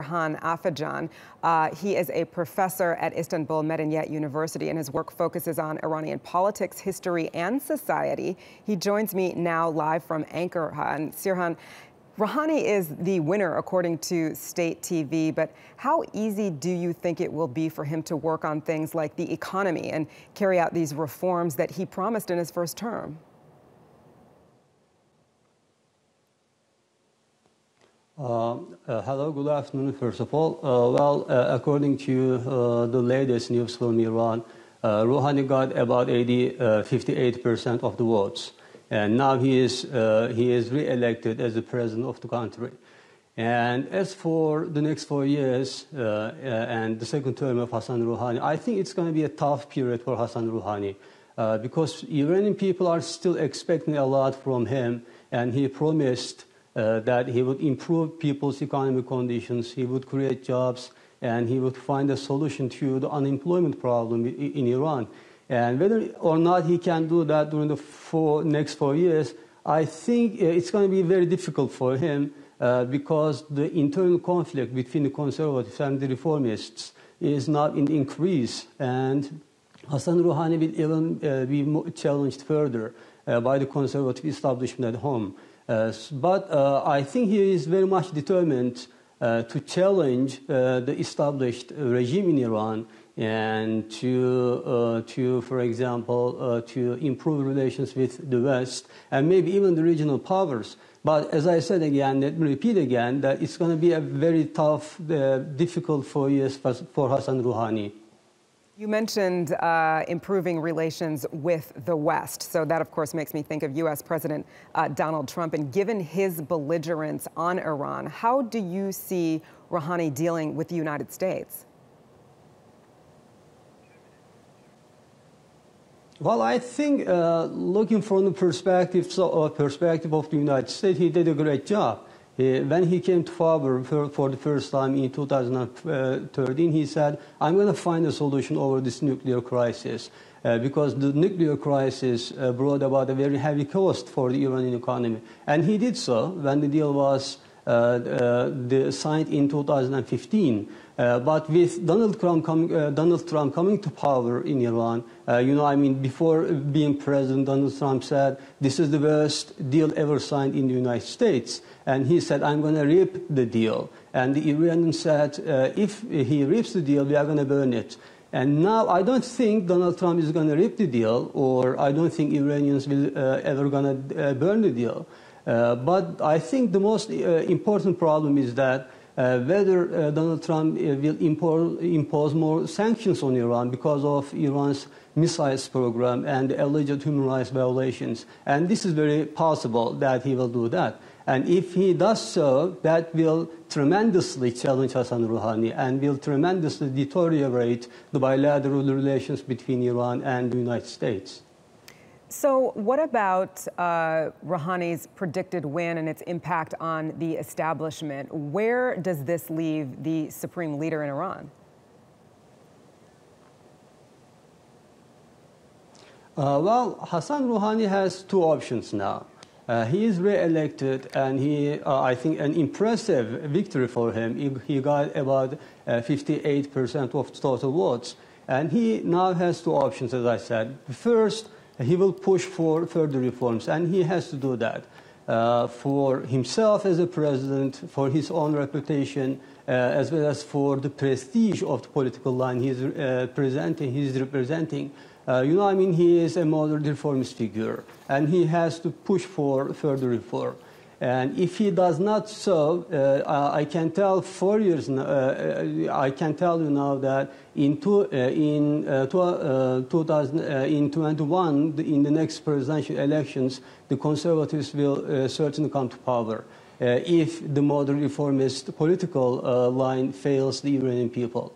Serhan Afacan. He is a professor at Istanbul Medeniyet University, and his work focuses on Iranian politics, history, and society. He joins me now live from Ankara. And Serhan, Rouhani is the winner, according to state TV, but how easy do you think it will be for him to work on things like the economy and carry out these reforms that he promised in his first term? Hello, good afternoon, first of all. According to the latest news from Iran, Rouhani got about 58% of the votes. And now he is re-elected as the president of the country. And as for the next 4 years and the second term of Hassan Rouhani, I think it's going to be a tough period for Hassan Rouhani because Iranian people are still expecting a lot from him, and he promised that he would improve people's economic conditions, he would create jobs, and he would find a solution to the unemployment problem in Iran. And whether or not he can do that during the next 4 years, I think it's going to be very difficult for him because the internal conflict between the conservatives and the reformists is now in increase. And Hassan Rouhani will even be challenged further by the conservative establishment at home. But I think he is very much determined to challenge the established regime in Iran and to for example, to improve relations with the West and maybe even the regional powers. But as I said again, let me repeat again, that it's going to be a very tough, difficult 4 years for Hassan Rouhani. You mentioned improving relations with the West. So that, of course, makes me think of U.S. President Donald Trump. And given his belligerence on Iran, how do you see Rouhani dealing with the United States? Well, I think looking from the perspective of the United States, he did a great job. When he came to power for the first time in 2013, he said, I'm going to find a solution over this nuclear crisis because the nuclear crisis brought about a very heavy cost for the Iranian economy. And he did so when the deal was signed in 2015. But with Donald Trump coming to power in Iran, before being president, Donald Trump said, this is the worst deal ever signed in the United States. And he said, I'm going to rip the deal. And the Iranians said, if he rips the deal, we are going to burn it. And now I don't think Donald Trump is going to rip the deal, or I don't think Iranians will ever going to burn the deal. But I think the most important problem is that whether Donald Trump will impose more sanctions on Iran because of Iran's missiles program and alleged human rights violations. And this is very possible that he will do that. And if he does so, that will tremendously challenge Hassan Rouhani and will tremendously deteriorate the bilateral relations between Iran and the United States. So what about Rouhani's predicted win and its impact on the establishment? Where does this leave the supreme leader in Iran? Hassan Rouhani has two options now. He is re-elected, and I think an impressive victory for him. He got about 58% of total votes. And he now has two options, as I said. First, he will push for further reforms, and he has to do that for himself as a president, for his own reputation, as well as for the prestige of the political line he's representing. He is a moderate reformist figure, and he has to push for further reform. And if he does not so, I can tell 4 years now, I can tell you now that in 2021, in the next presidential elections, the conservatives will certainly come to power if the moderate reformist political line fails the Iranian people.